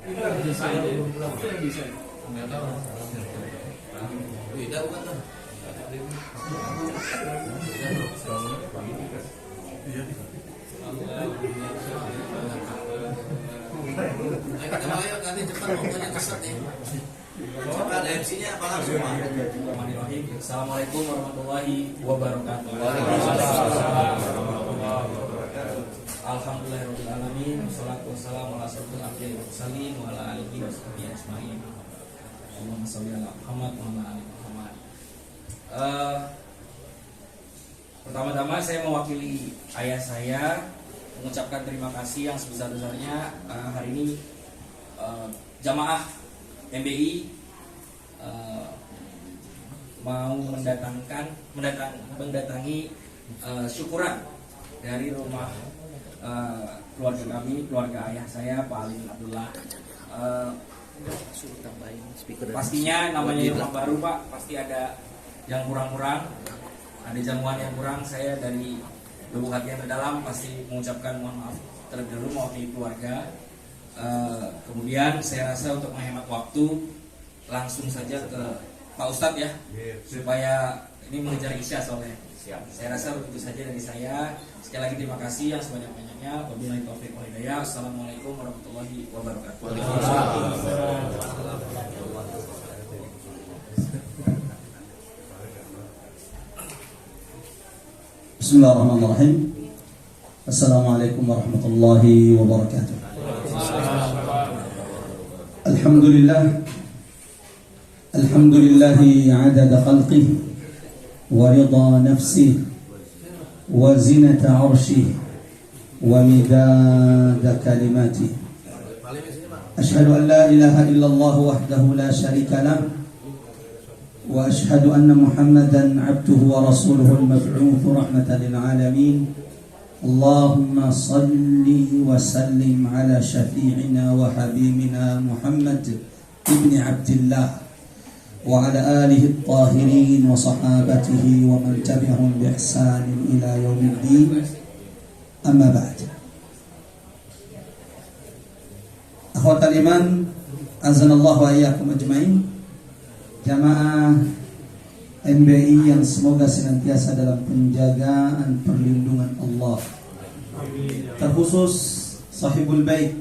Beda bukan tuh? Ayo nanti cepat pokoknya keset nih. Cepat MC-nya apa langsung? Assalamualaikum warahmatullahi wabarakatuh. Alhamdulillahirobbilalamin. Wassalatu wassalamu ala asyrofil anbiya'i wal mursalin wa ala alihi washabihi ajmain. Allahumma shalli ala Muhammad wa ala ali Muhammad. Pertama-tama saya mewakili ayah saya mengucapkan terima kasih yang sebesar-besarnya. Hari ini jamaah MBI mau mendatangi syukuran dari rumah keluarga kami, keluarga ayah saya Pak Ali Abdullah. Pastinya namanya rumah baru Pak, pasti ada yang kurang-kurang, ada jamuan yang kurang. Saya dari lubuk hati yang terdalam pasti mengucapkan mohon maaf terlebih dahulu mewakili keluarga. Kemudian saya rasa untuk menghemat waktu langsung saja ke Pak Ustadz ya, supaya ini mengejar Isya soalnya. Saya rasa begitu saja dari saya. Sekali lagi terima kasih yang sebanyak-banyaknya. Wabillahi taufiq wal hidayah. Assalamualaikum warahmatullahi wabarakatuh. Bismillahirrahmanirrahim. Assalamualaikum warahmatullahi wabarakatuh. Alhamdulillah. Alhamdulillahi adada khalqih wa ridha nafsih wa zinata arshih wa midada kalimatih. Ashhadu an la ilaha illallah wahdahu la sharika lah wa ashhadu anna Muhammadan abduhu wa rasuluhu al-mab'uth rahmatan lil alamin. Allahumma salli wa sallim ala syafi'ina wa habibina Muhammad ibni Abdillah wa ala alihi at-tahirin wa sahabatihi wa man tabi'ahum bi ihsanin ila yaumiddin. Amma ba'd. Akhwatal iman, azanallahu wa iyyakum ajmain. Jamaah MBI yang semoga senantiasa dalam penjagaan perlindungan Allah. Terkhusus sahibul bait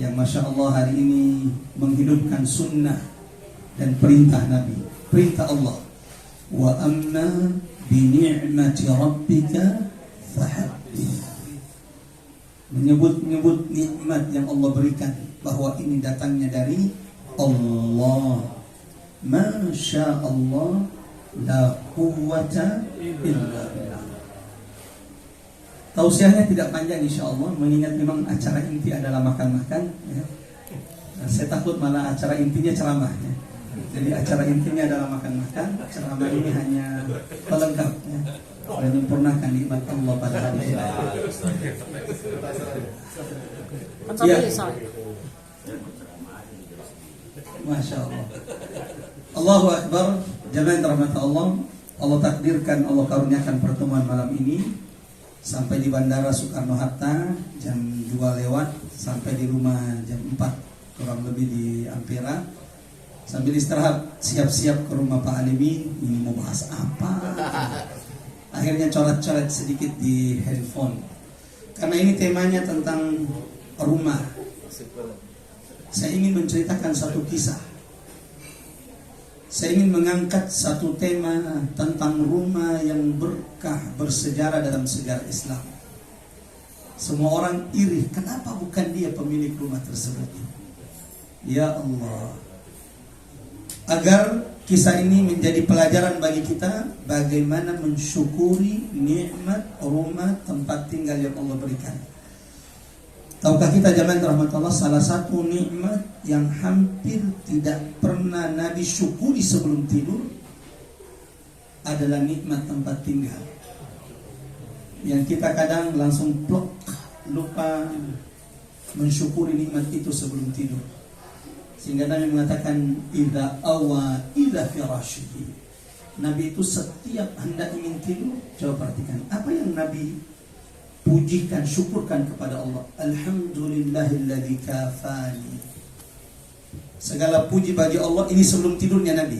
yang masya Allah hari ini menghidupkan sunnah dan perintah Nabi, perintah Allah. Wa amma bi ni'mati rabbika fahaddits. Menyebut-nyebut nikmat yang Allah berikan bahwa ini datangnya dari Allah. Masya Allah, la quwwata illa billah. Tausiahnya tidak panjang insya Allah, mengingat memang acara inti adalah makan-makan ya. Nah, saya takut malah acara intinya ceramah ya. Jadi acara intinya adalah makan-makan, ceramah ini hanya pelengkap ya, dan menyempurnakan nikmat Allah pada hari ini. Ya. Masya Allah. Allahu Akbar. Jamaah rahmat Allah. Allah takdirkan, Allah karuniakan pertemuan malam ini sampai di Bandara Soekarno-Hatta jam 2 lewat, sampai di rumah jam 4 kurang lebih di Ampera. Sambil istirahat, siap-siap ke rumah Pak Alimin. Ini mau bahas apa? Akhirnya coret-coret sedikit di handphone. Karena ini temanya tentang rumah. Saya ingin menceritakan satu kisah. Saya ingin mengangkat satu tema tentang rumah yang berkah, bersejarah dalam sejarah Islam. Semua orang iri, kenapa bukan dia pemilik rumah tersebut? Ya Allah. Agar kisah ini menjadi pelajaran bagi kita bagaimana mensyukuri nikmat rumah tempat tinggal yang Allah berikan. Tahukah kita jamaah rahmatullah, salah satu nikmat yang hampir tidak pernah Nabi syukuri sebelum tidur adalah nikmat tempat tinggal. Yang kita kadang langsung plok, lupa mensyukuri nikmat itu sebelum tidur. Sehingga Nabi mengatakan idza awa ila firashihi. Nabi itu setiap hendak ingin tidur, coba perhatikan apa yang Nabi pujikan, syukurkan kepada Allah. Alhamdulillahilladzi kafani. Segala puji bagi Allah, ini sebelum tidurnya Nabi.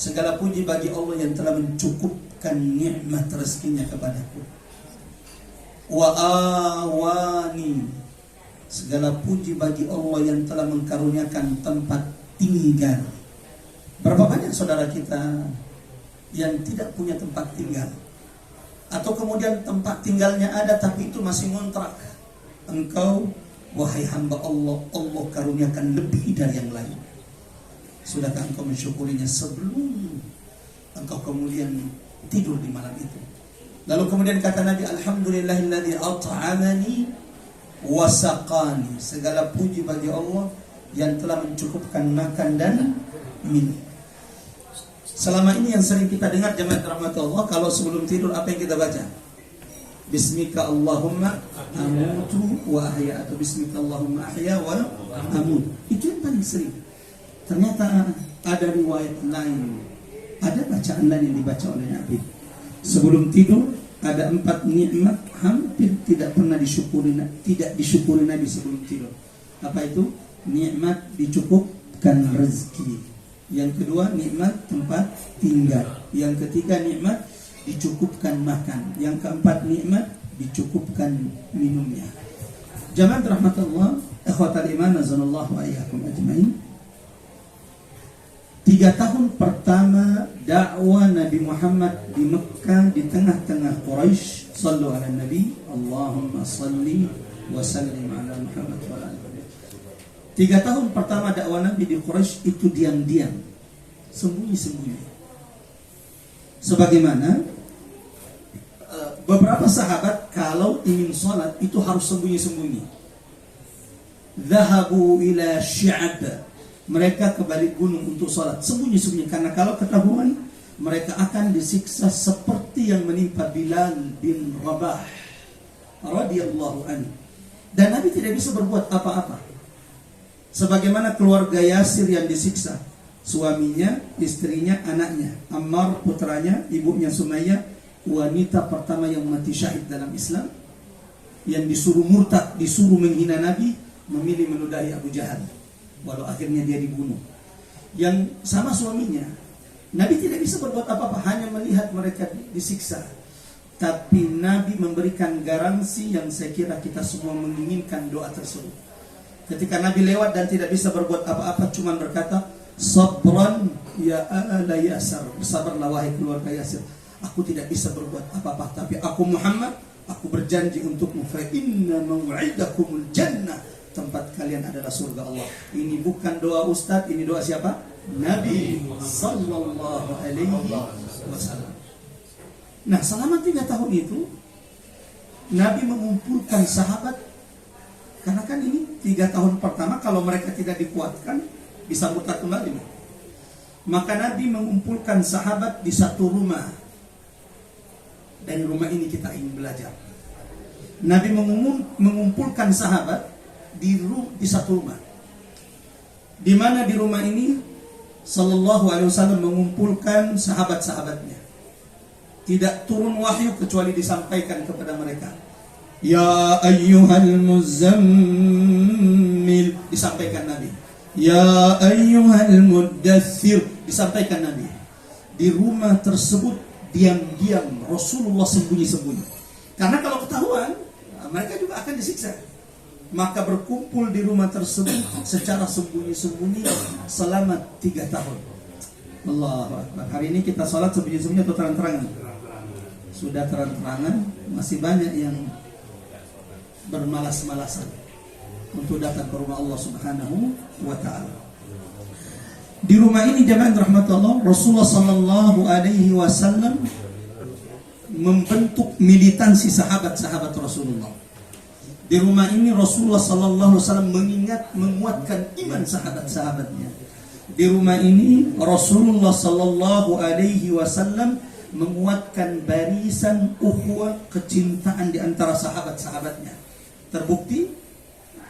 Segala puji bagi Allah yang telah mencukupkan nikmat rezekinya kepadaku. Wa awani. Segala puji bagi Allah yang telah mengkaruniakan tempat tinggal. Berapa banyak saudara kita yang tidak punya tempat tinggal? Atau kemudian tempat tinggalnya ada tapi itu masih ngontrak. Engkau, wahai hamba Allah, Allah karuniakan lebih dari yang lain. Sudahkah engkau mensyukurinya sebelum engkau kemudian tidur di malam itu? Lalu kemudian kata Nabi, alhamdulillahilladzi at'amani wa saqani. Segala puji bagi Allah yang telah mencukupkan makan dan minum. Selama ini yang sering kita dengar jemaat rahmatullah, kalau sebelum tidur apa yang kita baca? Bismika Allahumma amutu wa ahya, atau Bismika Allahumma ahya wa amut. Itu yang paling sering. Ternyata ada riwayat lain, ada bacaan lain yang dibaca oleh Nabi. Sebelum tidur ada 4 nikmat hampir tidak pernah disyukuri Nabi sebelum tidur. Apa itu? Nikmat dicukupkan rezeki. Yang kedua, nikmat tempat tinggal. Yang ketiga, nikmat dicukupkan makan. Yang keempat, nikmat dicukupkan minumnya. Jamaah rahmatullah, ikhwatal iman, azanallahu wa iyyakum ajmain. 3 tahun pertama dakwah Nabi Muhammad di Mekah, di tengah-tengah Quraisy. Sallu ala Nabi, Allahumma salli wa sallim ala Muhammad wa ala alihi. 3 tahun pertama dakwah Nabi di Quraisy itu diam-diam, sembunyi-sembunyi. Sebagaimana beberapa sahabat kalau ingin sholat itu harus sembunyi-sembunyi. Dhahabu ila syi'ab. Mereka ke balik gunung untuk sholat sembunyi-sembunyi, karena kalau ketahuan mereka akan disiksa seperti yang menimpa Bilal bin Rabah radhiyallahu anhu. Dan Nabi tidak bisa berbuat apa-apa. Sebagaimana keluarga Yasir yang disiksa, suaminya, istrinya, anaknya, Ammar putranya, ibunya Sumayyah, wanita pertama yang mati syahid dalam Islam, yang disuruh murtad, disuruh menghina Nabi, memilih menodai Abu Jahal, walau akhirnya dia dibunuh. Yang sama suaminya, Nabi tidak bisa berbuat apa-apa, hanya melihat mereka disiksa. Tapi Nabi memberikan garansi yang saya kira kita semua menginginkan doa tersebut. Ketika Nabi lewat dan tidak bisa berbuat apa-apa, cuma berkata, sabran ya ala Yasir, bersabarlah wahai keluarga Yasir. Aku tidak bisa berbuat apa-apa, tapi aku Muhammad, aku berjanji untukmu, fa inna maw'idakumul jannah, tempat kalian adalah surga Allah. Ini bukan doa ustaz, ini doa siapa? Nabi sallallahu alaihi wasallam. Nah, selama 3 tahun itu Nabi mengumpulkan sahabat. Karena kan ini 3 tahun pertama, kalau mereka tidak dikuatkan bisa murtad kembali. Maka Nabi mengumpulkan sahabat di satu rumah. Dari rumah ini kita ingin belajar. Nabi mengumpulkan sahabat di satu rumah. Di mana di rumah ini sallallahu alaihi wasallam mengumpulkan sahabat-sahabatnya. Tidak turun wahyu kecuali disampaikan kepada mereka. Ya ayyuhal muzammil, disampaikan Nabi. Ya ayyuhal muddaththir, disampaikan Nabi. Di rumah tersebut diam-diam Rasulullah sembunyi-sembunyi. Karena kalau ketahuan, mereka juga akan disiksa. Maka berkumpul di rumah tersebut secara sembunyi-sembunyi selama 3 tahun. Allahu Akbar. Hari ini kita sholat sembunyi-sembunyi atau terang-terangan? Sudah terang-terangan, masih banyak yang bermalas-malasan untuk datang ke rumah Allah Subhanahu wa ta'ala. Di rumah ini jemaah rahmatullah, Rasulullah sallallahu alaihi wasallam membentuk militansi sahabat-sahabat Rasulullah. Di rumah ini Rasulullah sallallahu alaihi wasallam menguatkan iman sahabat-sahabatnya. Di rumah ini Rasulullah sallallahu alaihi wasallam menguatkan barisan ukhuwah, kecintaan di antara sahabat-sahabatnya. Terbukti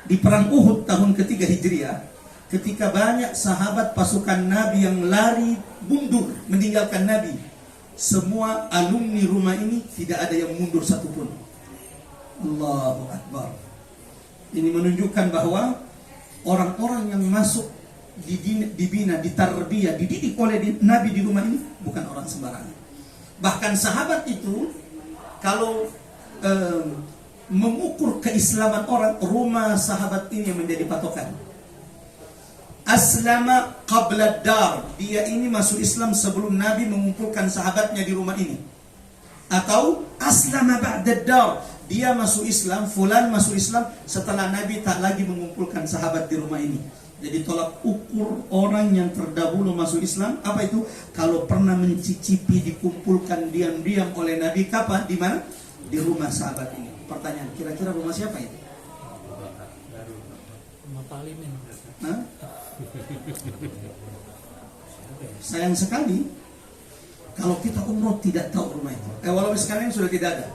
di perang Uhud tahun ketiga Hijriah, ketika banyak sahabat pasukan Nabi yang lari mundur meninggalkan Nabi, semua alumni rumah ini tidak ada yang mundur satupun. Allahu Akbar. Ini menunjukkan bahwa orang-orang yang masuk dibina, ditarbiyah, dididik oleh Nabi di rumah ini bukan orang sembarangan. Bahkan sahabat itu kalau mengukur keislaman orang, rumah sahabat ini yang menjadi patokan. Aslama qabla dar, dia ini masuk Islam sebelum Nabi mengumpulkan sahabatnya di rumah ini. Atau aslama ba'da dar, dia masuk Islam, fulan masuk Islam setelah Nabi tak lagi mengumpulkan sahabat di rumah ini. Jadi tolak ukur orang yang terdahulu masuk Islam apa itu? Kalau pernah mencicipi dikumpulkan diam-diam oleh Nabi, kapan? Di mana? Di rumah sahabat ini. Pertanyaan, kira-kira rumah siapa itu? Rumah Palimin. Hah? Sayang sekali kalau kita umroh tidak tahu rumah itu. Walaupun sekarang sudah tidak ada,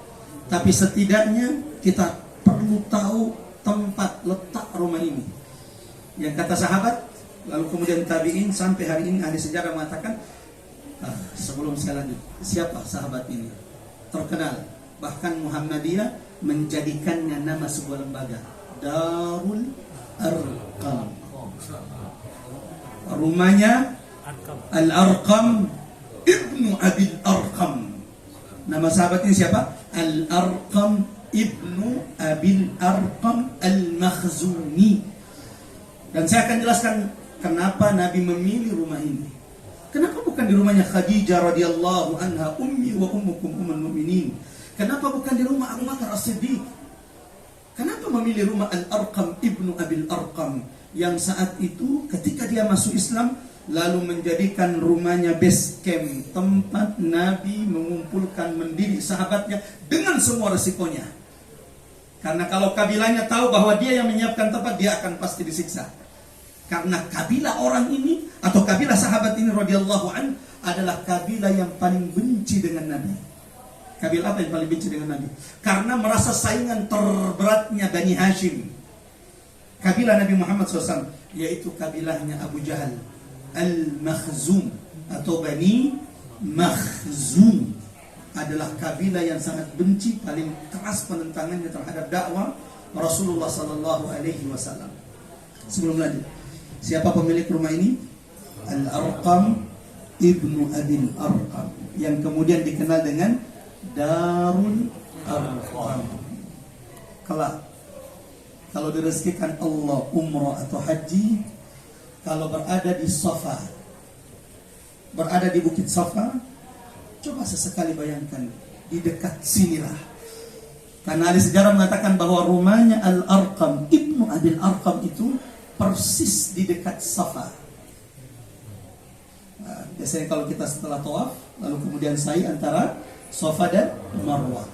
tapi setidaknya kita perlu tahu tempat letak rumah ini. Yang kata sahabat, lalu kemudian tabi'in, sampai hari ini ahli sejarah mengatakan, sebelum saya lanjut, siapa sahabat ini? Terkenal. Bahkan Muhammadiyah menjadikannya nama sebuah lembaga, Darul Arqam. Rumahnya Al-Arqam Ibnu Abil Arqam. Nama sahabat ini siapa? Al-Arqam Ibnu Abil Arqam Al-Makhzumi. Dan saya akan jelaskan kenapa Nabi memilih rumah ini. Kenapa bukan di rumahnya Khadijah radhiyallahu anha, ummi wa ummukum ummul mu'minin? Kenapa bukan di rumah Abu Bakar As-Siddiq? Kenapa memilih rumah Al-Arqam Ibnu Abil Arqam yang saat itu ketika dia masuk Islam lalu menjadikan rumahnya base camp, tempat Nabi mengumpulkan, mendidik sahabatnya dengan semua resikonya. Karena kalau kabilahnya tahu bahwa dia yang menyiapkan tempat, dia akan pasti disiksa. Karena kabilah orang ini atau kabilah sahabat ini radhiyallahu an adalah kabilah yang paling benci dengan Nabi. Kabilah apa yang paling benci dengan Nabi? Karena merasa saingan terberatnya Bani Hashim. Kabilah Nabi Muhammad SAW, yaitu kabilahnya Abu Jahal, Al-Makhzum atau Bani Makhzum, adalah kabilah yang sangat benci, paling keras penentangannya terhadap dakwah Rasulullah SAW. Sebelum lanjut, siapa pemilik rumah ini? Al-Arqam Ibnu Abil Arqam, yang kemudian dikenal dengan Darul Arqam. Kelak kalau direzekikan Allah umrah atau haji, kalau berada di Safa, berada di Bukit Safa, coba sesekali bayangkan di dekat sinilah. Karena ahli sejarah mengatakan bahwa rumahnya Al-Arqam Ibnu Abil Arqam itu persis di dekat Safa. Nah, biasanya kalau kita setelah tawaf lalu kemudian sa'i antara Safa dan Marwah,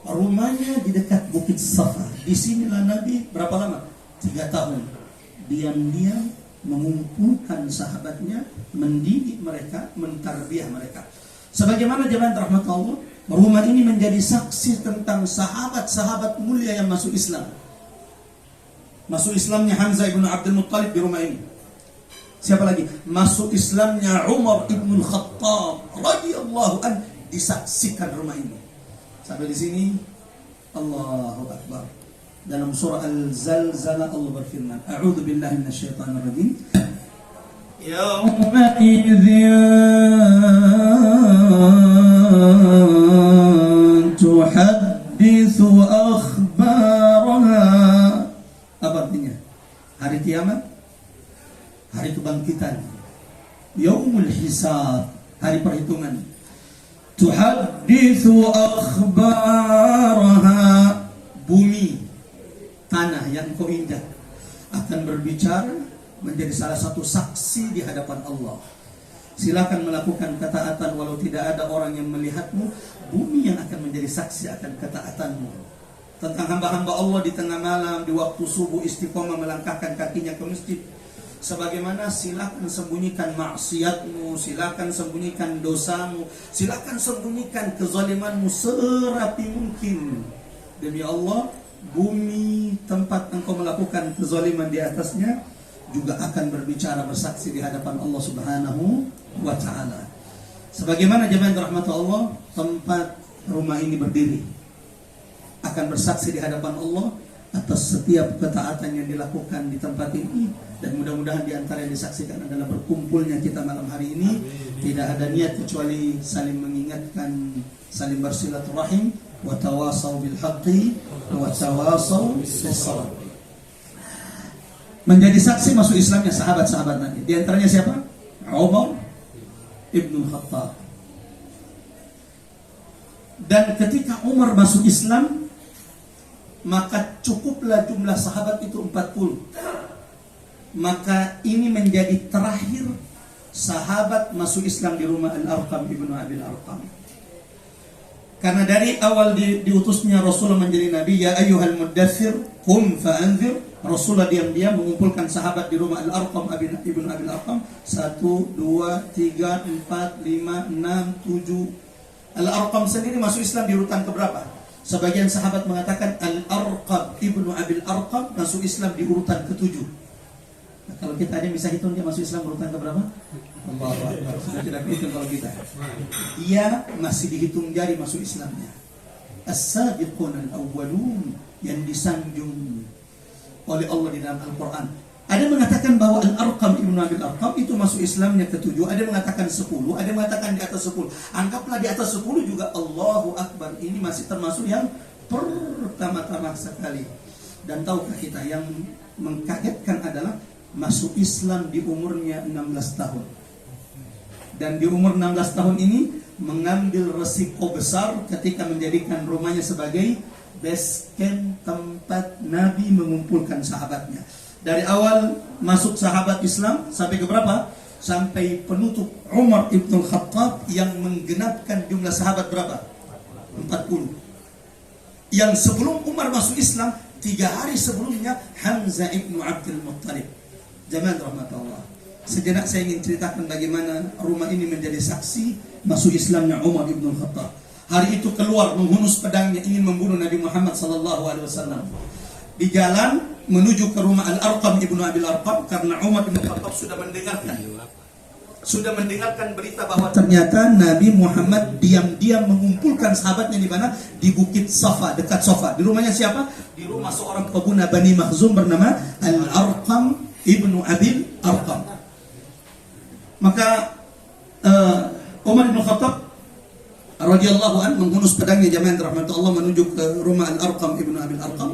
rumahnya di dekat Bukit Safa. Di sinilah Nabi berapa lama? 3 tahun diam-diam mengumpulkan sahabatnya, mendidik mereka, mentarbiyah mereka. Sebagaimana jemaah rahmat Allah, rumah ini menjadi saksi tentang sahabat-sahabat mulia yang masuk Islam. Masuk Islamnya Hamzah ibn Abdul Muttalib di rumah ini. Siapa lagi? Masuk Islamnya Umar ibn Khattab radhiyallahu an, disaksikan rumah ini. Sampai di sini Allahu Akbar. Dalam surah Al-Zalzalah Allah berfirman, A'udzu billahi minasyaitonir rajim. Yauma idzin tuhadditsu akhbaraha. Apa artinya? Hari kiamat, hari kebangkitan, yaumul hisab, hari perhitungan. Tuhadditsu akhbaraha, bumi, tanah yang kau injak akan berbicara, menjadi salah satu saksi di hadapan Allah. Silakan melakukan ketaatan walau tidak ada orang yang melihatmu. Bumi yang akan menjadi saksi akan ketaatanmu. Tentang hamba-hamba Allah di tengah malam, di waktu subuh istiqomah melangkahkan kakinya ke masjid. Sebagaimana silakan sembunyikan maksiatmu, silakan sembunyikan dosamu, silakan sembunyikan kezalimanmu serapi mungkin. Demi Allah, bumi tempat engkau melakukan kezaliman di atasnya juga akan berbicara, bersaksi di hadapan Allah Subhanahu wa ta'ala. Sebagaimana jemaah rahmat Allah, tempat rumah ini berdiri. akan bersaksi di hadapan Allah atas setiap ketaatan yang dilakukan di tempat ini, dan mudah-mudahan di antara yang disaksikan adalah berkumpulnya kita malam hari ini. Tidak ada niat kecuali saling mengingatkan, saling bersilaturahim, wa tawasau bil haqqi wa tawasau bis sabr. Menjadi saksi masuk Islamnya sahabat-sahabat Nabi. Di antaranya siapa? Umar ibn Khattab. Dan ketika Umar masuk Islam, maka cukuplah jumlah sahabat itu 40. Maka ini menjadi terakhir sahabat masuk Islam di rumah Al-Arqam ibnu Abil Arqam. Karena dari awal diutusnya Rasulullah menjadi Nabi, ya ayyuhal muddathir qum fa'anzir, Rasulullah diam-diam mengumpulkan sahabat di rumah Al-Arqam ibnu Abil Arqam. 1, 2, 3, 4, 5, 6, 7. Al-Arqam sendiri masuk Islam di urutan keberapa? Sebagian sahabat mengatakan Al-Arqam ibnu Abil Arqam masuk Islam di urutan ke-7. Nah, kalau kita ada yang bisa hitung dia masuk Islam urutan keberapa? Allahu Akbar. Sudah tidak hitung kalau kita. Dia masih dihitung jari masuk Islamnya. As-sabiqun al-awwalun, yang disanjung oleh Allah di dalam Al-Quran. Ada yang mengatakan bahwa Al-Arqam ibnu Abil Arqam itu masuk Islamnya ke-7. Ada yang mengatakan 10. Ada yang mengatakan di atas 10. Anggaplah di atas 10 juga. Allahu Akbar. Ini masih termasuk yang pertama-tama sekali. Dan tahukah kita yang mengkagetkan adalah masuk Islam di umurnya 16 tahun. Dan di umur 16 tahun ini mengambil resiko besar ketika menjadikan rumahnya sebagai base camp tempat Nabi mengumpulkan sahabatnya. Dari awal masuk sahabat Islam sampai ke berapa? Sampai penutup Umar ibn Khattab yang menggenapkan jumlah sahabat berapa? 40. Yang sebelum Umar masuk Islam, 3 hari sebelumnya Hamzah ibn Abdul Muttalib. Jamaah rahmatullah. Sejenak saya ingin ceritakan bagaimana rumah ini menjadi saksi masuk Islamnya Umar ibn Khattab. Hari itu keluar menghunus pedangnya ingin membunuh Nabi Muhammad SAW. Di jalan menuju ke rumah Al-Arqam ibnu Abil Arqam, karena Umar bin Khattab sudah mendengarkan berita bahwa ternyata Nabi Muhammad diam-diam mengumpulkan sahabatnya di mana? Di Bukit Safa, dekat Safa. Di rumahnya siapa? Di rumah seorang pebuna Bani Makhzum bernama Al-Arqam ibnu Abil Arqam. Maka Umar bin Khattab radhiyallahu an menghunus pedangnya jamaah rahmatullah menuju ke rumah Al-Arqam ibnu Abil Arqam.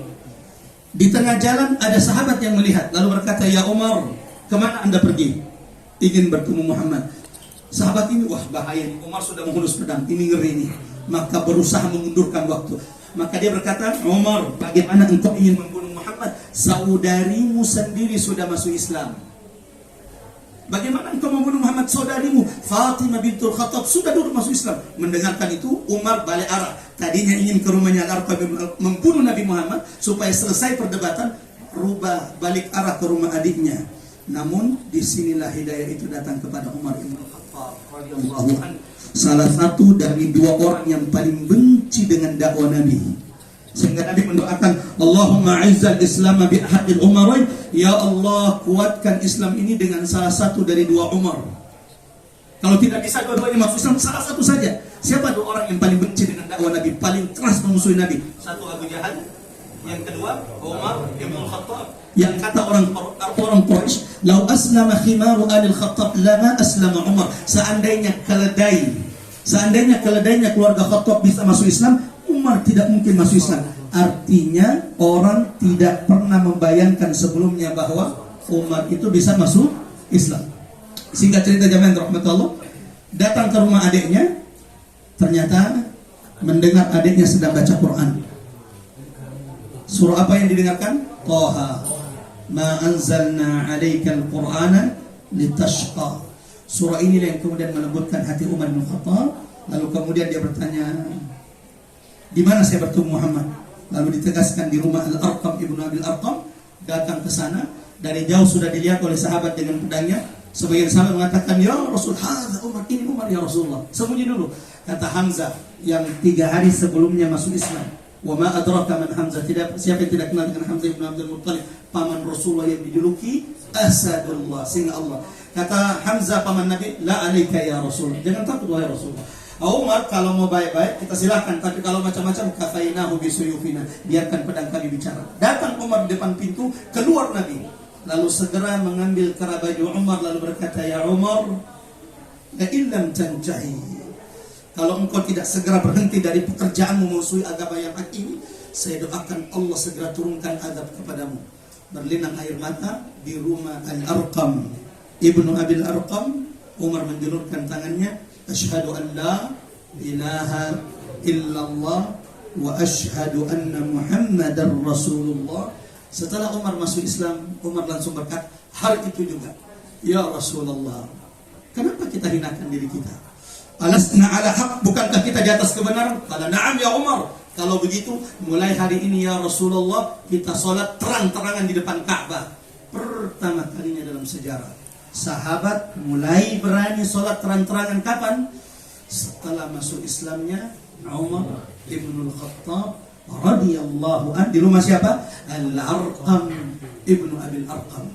Di tengah jalan ada sahabat yang melihat lalu berkata, "Ya Umar, kemana anda pergi?" Ingin bertemu Muhammad. Sahabat ini, wah bahaya, Umar sudah menghunus pedang, ini ngeri ini. Maka berusaha mengundurkan waktu. Maka dia berkata, "Umar, bagaimana engkau ingin membunuh Muhammad? Saudarimu sendiri sudah masuk Islam. Bagaimana engkau membunuh Muhammad? Saudarimu Fatimah bintul Khattab sudah duduk masuk Islam." Mendengarkan itu, Umar balik arah. Tadinya ingin ke rumahnya Al-Arqam membunuh Nabi Muhammad supaya selesai perdebatan, rubah balik arah ke rumah adiknya. Namun disinilah hidayah itu datang kepada Umar ibn Khattab radhiyallahu anhu, salah satu dari 2 orang yang paling benci dengan dakwah Nabi. Sehingga Nabi mendoakan, Allahumma izzal Islam bi ahadil umarain, ya Allah kuatkan Islam ini dengan salah satu dari 2 Umar. Kalau tidak bisa dua-duanya masuk Islam, salah satu saja. Siapa 2 orang yang paling benci dengan dakwah Nabi, paling keras memusuhi Nabi? 1 Abu Jahal, yang kedua Umar ibn Khattab. Yang kata orang Quraisy, "Lau aslama khimaru alil Khattab lama aslama Umar." Seandainya keledainya keluarga Khattab bisa masuk Islam, Umar tidak mungkin masuk Islam. Artinya orang tidak pernah membayangkan sebelumnya bahwa Umar itu bisa masuk Islam. Singkat cerita jamaah rahmatullah, datang ke rumah adiknya, ternyata mendengar adiknya sedang baca Quran. Surah apa yang didengarkan? Toha. Ma anzalna 'alaikal Qur'ana litashqa. Surah inilah yang kemudian melembutkan hati Umar bin Khattab. Lalu kemudian dia bertanya, "Di mana saya bertemu Muhammad?" Lalu ditegaskan di rumah Al-Arqam ibnu Abil Arqam. Datang ke sana, dari jauh sudah dilihat oleh sahabat dengan pedangnya. Sebagian sahabat mengatakan, "Ya Rasul, hadza Umar, ini Umar ya Rasulullah." Sembunyi dulu. Kata Hamzah yang 3 hari sebelumnya masuk Islam, "Wa ma adraka man Hamzah." Siapa yang tidak kenal dengan Hamzah ibn Abdul Muttalib, paman Rasulullah yang dijuluki Asadullah, singa Allah. Kata Hamzah paman Nabi, "La alaika ya Rasul." Jangan takut wahai Rasulullah. Umar, kalau mau baik-baik kita silahkan, tapi kalau macam-macam kafainahu bisuyufina, biarkan pedang kami bicara. Datang Umar di depan pintu, keluar Nabi, lalu segera mengambil kera baju Umar, lalu berkata, ya Umar, la illam tanjahi, kalau engkau tidak segera berhenti dari pekerjaanmu memusuhi agama yang hak ini, saya doakan Allah segera turunkan azab kepadamu. Berlinang air mata di rumah Al-Arqam Ibnu Abil Arqam. Umar menjulurkan tangannya, asyhadu an la ilaha illallah wa asyhadu anna Muhammadar Rasulullah. Setelah Umar masuk Islam, Umar langsung berkata hal itu juga, ya Rasulullah, kenapa kita hinakan diri kita? Alasna ala haq, bukankah kita di atas kebenaran? Kala na'am ya Umar. Kalau begitu, mulai hari ini ya Rasulullah, kita sholat terang-terangan di depan Ka'bah. Pertama kalinya dalam sejarah sahabat mulai berani sholat terang-terangan kapan? Setelah masuk Islamnya Umar ibn al-Khattab radhiyallahu anhu di rumah siapa? Al-Arqam ibnu Abil Arqam.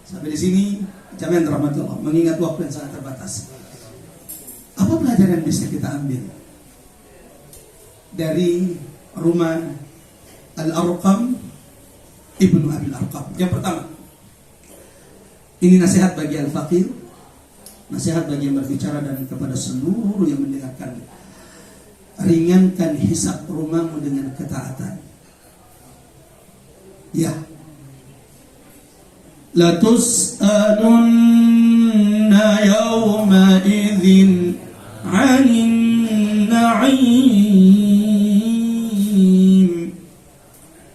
Sampai di sini jamaah rahmatullah, mengingat waktu yang sangat terbatas. Apa pelajaran yang bisa kita ambil dari rumah Al-Arqam ibnu Abil Arqam? Yang pertama, ini nasihat bagi al-faqir, nasihat bagi yang berbicara dan kepada seluruh yang mendengarkan. Ringankan hisab rumahmu dengan ketaatan. Ya. La tus'alunna yawma idzin 'anil na'im.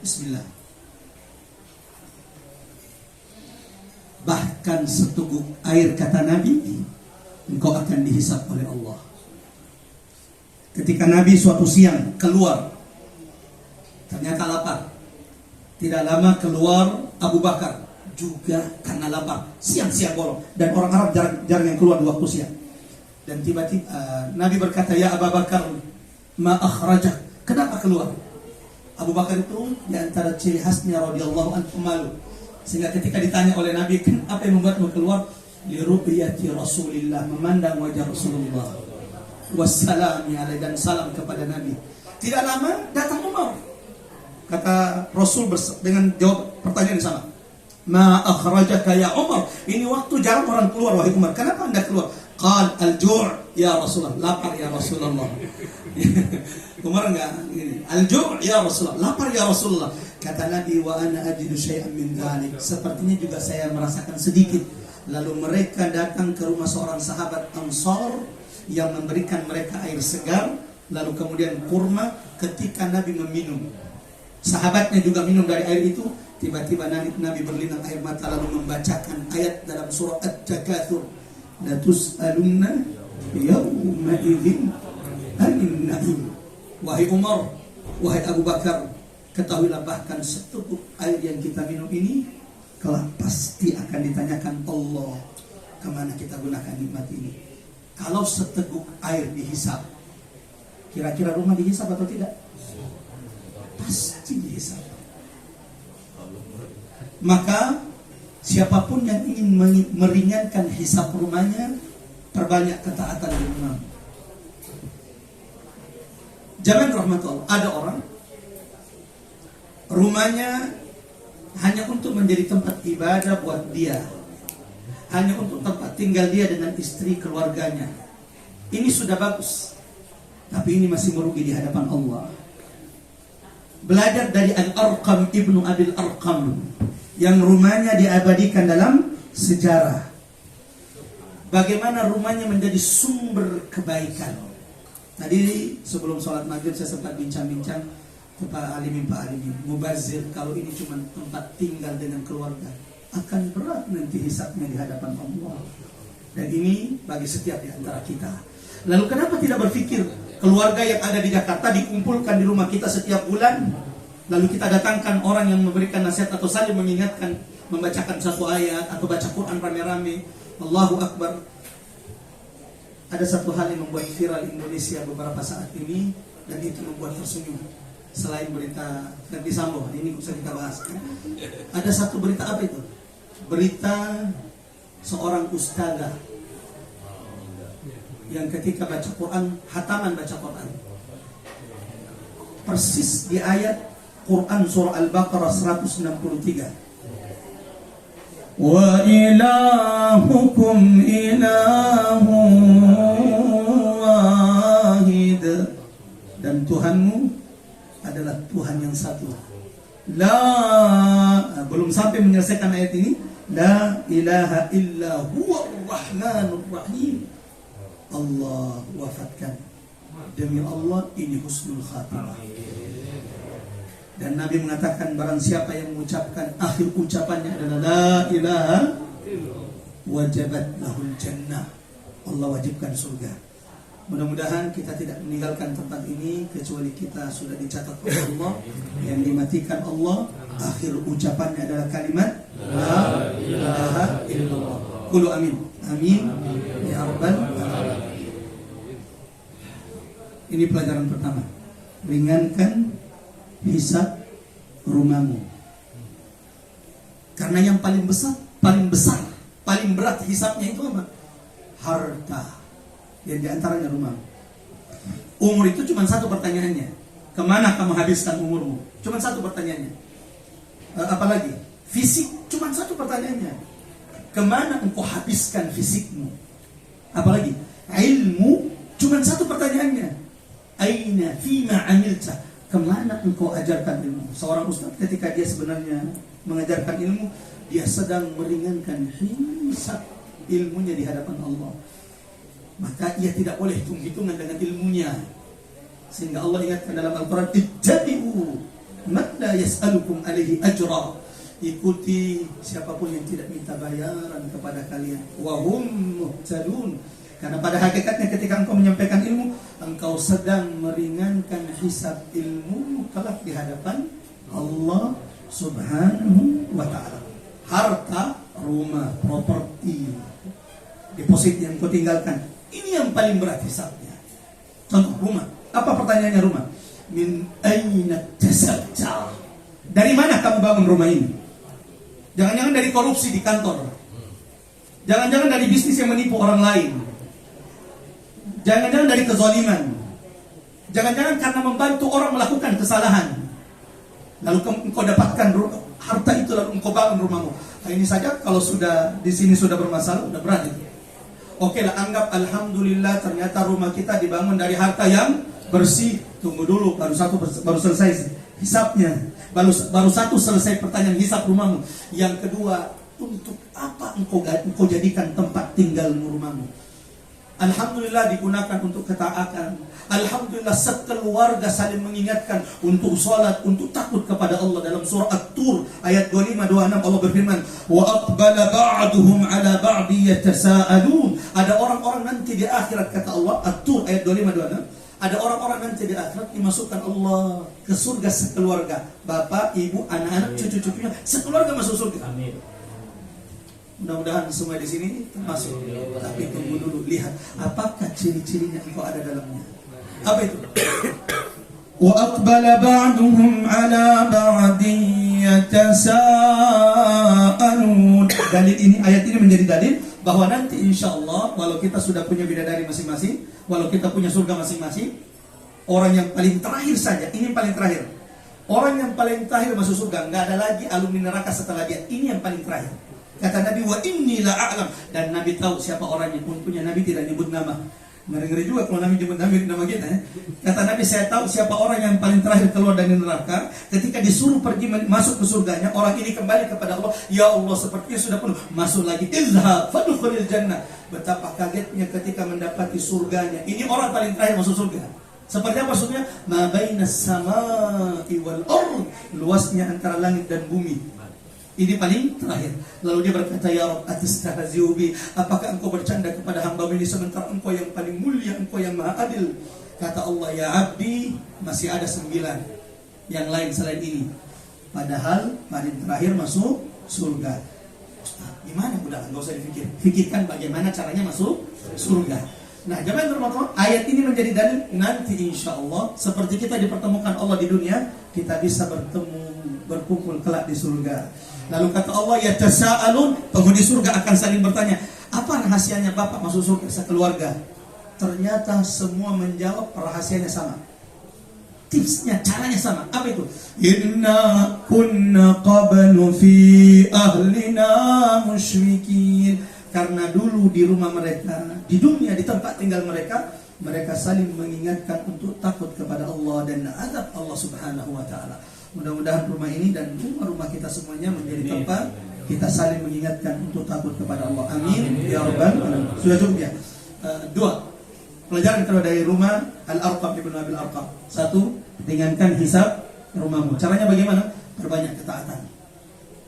Bismillah. Bahkan seteguk air, kata Nabi, engkau akan dihisap oleh Allah. Ketika Nabi suatu siang keluar, ternyata lapar. Tidak lama keluar Abu Bakar, juga karena lapar. Siang-siang bolong, dan orang Arab jarang yang keluar di waktu siang. Dan tiba-tiba Nabi berkata, ya Abu Bakar, ma akhrajak, kenapa keluar? Abu Bakar itu di antara ciri khasnya radhiyallahu anhu malu. Sehingga ketika ditanya oleh Nabi, apa yang membuatmu keluar? Liru'yati Rasulillah, memandang wajah Rasulullah. Wassalami alaihi, dan salam kepada Nabi. Tidak lama datang Umar. Kata Rasul dengan jawab pertanyaan yang sama. Ma akhrajaka ya Umar? Ini waktu jarang orang keluar, wahai Umar. Kenapa Anda keluar? Qal al-ju' ya Rasulullah, lapar ya Rasulullah. Umar enggak ini. Al-ju' ya Rasulullah, lapar ya Rasulullah. Kata Nabi, wa ana ajidu syai'an min dzalik, sepertinya juga saya merasakan sedikit. Lalu mereka datang ke rumah seorang sahabat Ansar yang memberikan mereka air segar, lalu kemudian kurma. Ketika Nabi meminum, sahabatnya juga minum dari air itu. Tiba-tiba Nabi berlinang air mata lalu membacakan ayat dalam surah At-Takatsur, la tus'alunna yawma idzin 'anil na'im. Wahai Umar, wahai Abu Bakar, ketahuilah bahkan seteguk air yang kita minum ini kelak pasti akan ditanyakan Allah kemana kita gunakan nikmat ini. Kalau seteguk air dihisab, kira-kira rumah dihisab atau tidak? Pasti dihisab. Maka siapapun yang ingin meringankan hisab rumahnya, perbanyak ketaatan di rumah. Jangan rahmatullah, ada orang rumahnya hanya untuk menjadi tempat ibadah buat dia, hanya untuk tempat tinggal dia dengan istri keluarganya. Ini sudah bagus, tapi ini masih merugi di hadapan Allah. Belajar dari Al-Arqam ibnu Abil Arqam yang rumahnya diabadikan dalam sejarah. Bagaimana rumahnya menjadi sumber kebaikan. Tadi sebelum sholat maghrib saya sempat bincang-bincang Pak Alimin, mubazir kalau ini cuma tempat tinggal dengan keluarga, akan berat nanti hisabnya di hadapan Allah. Dan ini bagi setiap di antara kita. Lalu kenapa tidak berpikir keluarga yang ada di Jakarta dikumpulkan di rumah kita setiap bulan, lalu kita datangkan orang yang memberikan nasihat atau saling mengingatkan, membacakan satu ayat atau baca Quran rame-rame, Allahu Akbar. Ada satu hal yang membuat viral Indonesia beberapa saat ini, dan itu membuat tersenyum. Selain berita Verdi Sambo, ini bisa kita bahas. Ada satu berita, apa itu? Berita seorang ustazah yang ketika baca Quran, hataman baca Quran. Persis di ayat Quran surah Al-Baqarah 163. Wa ilahukum ilahun wahid. Dan Tuhanmu adalah Tuhan yang satu. Belum sampai menyelesaikan ayat ini. La ilaha illa huwa ar-rahmanur rahim. Allah wafatkan. Demi Allah ini husnul khatimah. Dan Nabi mengatakan barang siapa yang mengucapkan akhir ucapannya adalah la ilaha wajabat lahul jannah. Allah wajibkan surga. Mudah-mudahan kita tidak meninggalkan tempat ini kecuali kita sudah dicatat oleh Allah. Yang dimatikan Allah, akhir ucapannya adalah kalimat la ilaha illallah. Qulu amin. Amin ya rabbal alamin. Ini pelajaran pertama. Ringankan hisab rumahmu. Karena yang paling besar, paling berat hisabnya itu apa? Harta. Dan diantaranya rumah. Umur itu cuma satu pertanyaannya. Kemana kamu habiskan umurmu? Cuma satu pertanyaannya. Apalagi? Fisik, cuma satu pertanyaannya. Kemana engkau habiskan fisikmu? Apalagi? Ilmu, cuma satu pertanyaannya. Aina fima amilta? Kemana engkau ajarkan ilmu? Seorang ustaz ketika dia sebenarnya mengajarkan ilmu, dia sedang meringankan hisab ilmunya di hadapan Allah. Maka ia tidak boleh hitung-hitungan dengan ilmunya. Sehingga Allah ingatkan dalam Al-Quran, ittabi'u man la yas'alukum alaihi ajra. Ikuti siapapun yang tidak minta bayaran kepada kalian. Wa hum muhtadun. Karena pada hakikatnya ketika engkau menyampaikan ilmu, engkau sedang meringankan hisab ilmu kelak di hadapan Allah Subhanahu wa ta'ala. Harta, rumah, properti, deposit yang kau tinggalkan, ini yang paling berat hisabnya. Contoh rumah. Apa pertanyaannya rumah? Min aina tasabta? Dari mana kamu bangun rumah ini? Jangan-jangan dari korupsi di kantor. Jangan-jangan dari bisnis yang menipu orang lain. Jangan-jangan dari kezaliman. Jangan-jangan karena membantu orang melakukan kesalahan. Lalu engkau dapatkan harta itu, lalu engkau bangun rumahmu. Nah, ini saja kalau sudah di sini sudah bermasalah, udah berat itu. Oke lah, anggap alhamdulillah ternyata rumah kita dibangun dari harta yang bersih. Tunggu dulu, baru selesai hisapnya. Baru satu selesai pertanyaan hisap rumahmu. Yang kedua, untuk apa engkau jadikan tempat tinggalmu rumahmu? Alhamdulillah digunakan untuk ketaatan. Alhamdulillah sekeluarga saling mengingatkan untuk sholat, untuk takut kepada Allah. Dalam surah At-Tur ayat 25-26 Allah berfirman, wa aqbala ba'duhum ala ba'di yatasaalun. Ada orang-orang nanti di akhirat, kata Allah, At-Tur ayat 25-26, ada orang-orang nanti di akhirat dimasukkan Allah ke surga sekeluarga. Bapak, ibu, anak-anak, cucu-cucunya, sekeluarga masuk surga. Amin. Mudah-mudahan semua di sini termasuk. Tapi tunggu dulu, lihat apakah ciri-cirinya engkau ada dalamnya. Apa itu? Wa aqbala ba'duhum 'ala ba'din yatasaalun. Dalil ini, ayat ini menjadi dalil bahwa nanti insyaallah walau kita sudah punya bidadari masing-masing, walau kita punya surga masing-masing, orang yang paling terakhir saja, ini yang paling terakhir. Orang yang paling terakhir masuk surga, enggak ada lagi alumni neraka setelah dia. Ini yang paling terakhir. Kata Nabi, wa inni la a'lam. Dan Nabi tahu siapa orangnya. Untungnya Nabi tidak nyebut nama. Ngeri-ngeri juga kalau Nabi nyebut nama kita. Kata Nabi, saya tahu siapa orang yang paling terakhir keluar dari neraka. Ketika disuruh pergi masuk ke surganya, orang ini kembali kepada Allah. Ya Allah, sepertinya sudah penuh. Masuk lagi. Izhab fadkhulil jannah. Betapa kagetnya ketika mendapati surganya. Ini orang paling terakhir masuk surga. Seperti apa maksudnya? Ma bainas samai wal ardh. Luasnya antara langit dan bumi. Ini paling terakhir. Lalu dia berkata, ya Rabb, atastahzi'u bi? Apakah engkau bercanda kepada hamba ini sementara engkau yang paling mulia, engkau yang maha adil? Kata Allah, ya abdi, masih ada 9 yang lain selain ini. Padahal paling terakhir masuk surga. Ustaz, gimana? Udah, enggak usah dipikir. Pikirkan bagaimana caranya masuk surga. Nah, jemaah teman-teman, ayat ini menjadi dalil nanti insya Allah seperti kita dipertemukan Allah di dunia, kita bisa berkumpul kelak di surga. Lalu kata Allah, yatasaalun, penghuni surga akan saling bertanya, apa rahasianya Bapak masuk surga sekeluarga? ternyata semua menjawab rahasianya sama. Tipsnya, caranya sama. Apa itu? Inna kunna qablu fi ahlina musyrikin. Karena dulu di rumah mereka, di dunia, di tempat tinggal mereka, mereka saling mengingatkan untuk takut kepada Allah dan azab Allah Subhanahu wa taala. Mudah-mudahan rumah ini dan rumah-rumah kita semuanya menjadi tempat kita saling mengingatkan untuk takut kepada Allah. Amin ya rabbal alamin. Sudah cukup ya? Dua pelajaran kalau dari rumah Al-Arqam ibn Abil Arqam. Satu, ringankan hisab rumahmu. Caranya bagaimana? Perbanyak ketaatan.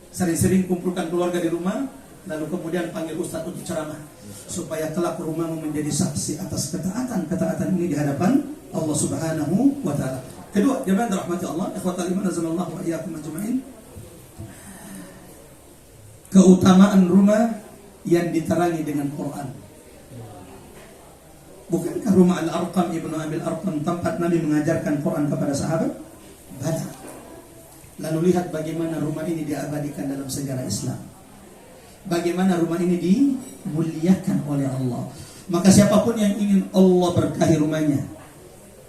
Sering-sering kumpulkan keluarga di rumah, lalu kemudian panggil ustaz untuk ceramah, supaya kelak rumahmu menjadi saksi atas ketaatan ini di hadapan Allah Subhanahu wa taala. Kedua, jemaah rahmati Allah, ikhwatal iman azallahu wa iyyakum ajmain. Keutamaan rumah yang diterangi dengan Quran. Bukankah rumah Al-Arqam ibnu Abil Arqam tempat Nabi mengajarkan Quran kepada sahabat? Banyak. Lalu lihat bagaimana rumah ini diabadikan dalam sejarah Islam. Bagaimana rumah ini dimuliakan oleh Allah. Maka siapapun yang ingin Allah berkahi rumahnya,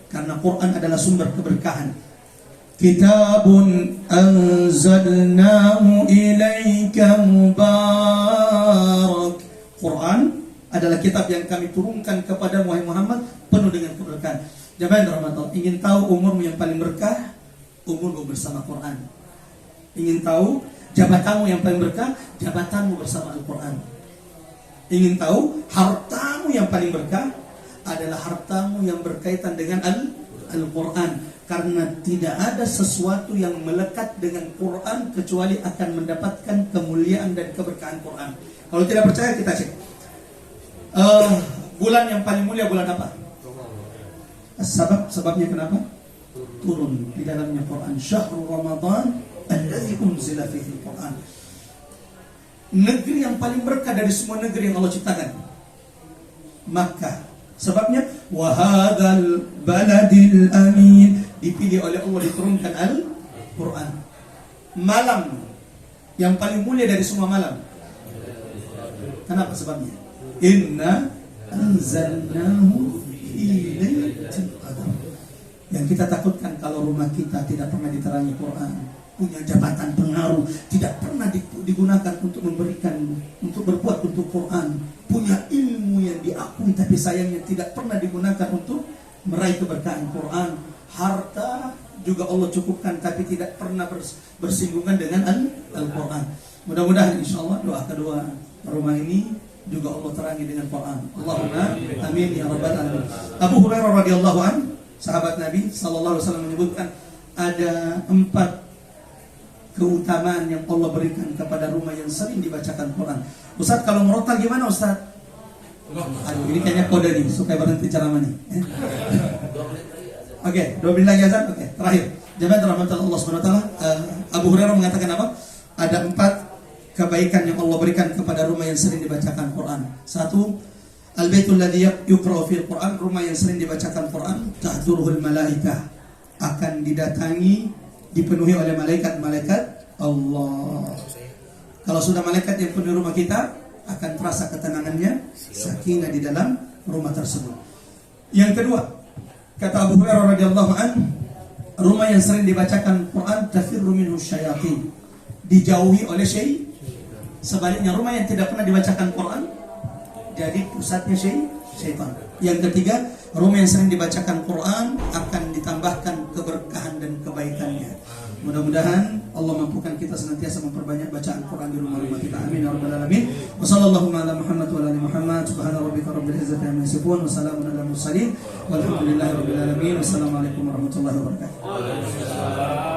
karena Quran adalah sumber keberkahan. Kitabun anzalnahu ilaika mubarak. Quran adalah kitab yang kami turunkan kepada Muhammad penuh dengan keberkahan. Jemaah rahmatullah, ingin tahu umurmu yang paling berkah? Umurmu bersama Quran. Ingin tahu jabatanmu yang paling berkah? Jabatanmu bersama Al-Quran. Ingin tahu hartamu yang paling berkah? Adalah hartamu yang berkaitan dengan Al-Quran. Karena tidak ada sesuatu yang melekat dengan Quran kecuali akan mendapatkan kemuliaan dan keberkahan Quran. Kalau tidak percaya kita cek. Bulan yang paling mulia bulan apa? Sebabnya kenapa? Turun di dalamnya Quran. Syahrul Ramadan alladzi unzila fihi Al-Quran. Negeri yang paling berkah dari semua negeri yang Allah ciptakan, Makkah. Sebabnya wahadzal baladil amin, dipilih oleh Allah diturunkan Al-Quran. Malam yang paling mulia dari semua malam. Kenapa sebabnya? Inna anzalnahu fi lailatul qadar. Yang kita takutkan kalau rumah kita tidak pernah diterangi Quran, punya jabatan pengaruh, tidak pernah digunakan untuk memberikan, untuk berbuat untuk Quran, punya ilmu yang diakui tapi sayangnya tidak pernah digunakan untuk meraih keberkahan Quran. Harta juga Allah cukupkan tapi tidak pernah bersinggungan dengan Al-Quran. Mudah-mudahan insyaAllah doa kedua rumah ini juga Allah terangi dengan Quran. Allahumma amin ya rabbal alamin. Abu Hurairah radhiyallahu anhu, sahabat Nabi sallallahu alaihi wasallam, menyebutkan ada 4 keutamaan yang Allah berikan kepada rumah yang sering dibacakan Quran. Ustaz, kalau merotal gimana Ustaz? Aduh, ini kayaknya kode nih supaya berhenti ceramah nih. Oke, 2 menit lagi azan. Oke, terakhir. Jemaah rahmatullah Allah Subhanahu wa taala, Abu Hurairah mengatakan apa? Ada 4 kebaikan yang Allah berikan kepada rumah yang sering dibacakan Quran. 1, al-baitul ladzi yuqra'u fil Quran, rumah yang sering dibacakan Quran, tahduruhul malaikah, akan didatangi, dipenuhi oleh malaikat-malaikat Allah. Kalau sudah malaikat yang penuhi rumah kita, akan terasa ketenangannya, sakinah di dalam rumah tersebut. Yang kedua, kata Abu Hurairah radhiyallahu anhu, rumah yang sering dibacakan Quran tafirru minhu syayatin, dijauhi oleh syaitan. Sebaliknya rumah yang tidak pernah dibacakan Quran jadi pusatnya syaitan. Yang ketiga, rumah yang sering dibacakan Quran akan ditambahkan keberkahan dan kebaikannya. Mudah-mudahan Allah mampukan kita senantiasa memperbanyak bacaan Quran di rumah-rumah kita. Amin ya rabbal alamin. Wa sallallahu ala Muhammad wa ala ali Muhammad. Subhana rabbika rabbil izzati amma yasifun wa salamun alal mursalin walhamdulillahi rabbil alamin. Wassalamualaikum warahmatullahi wabarakatuh.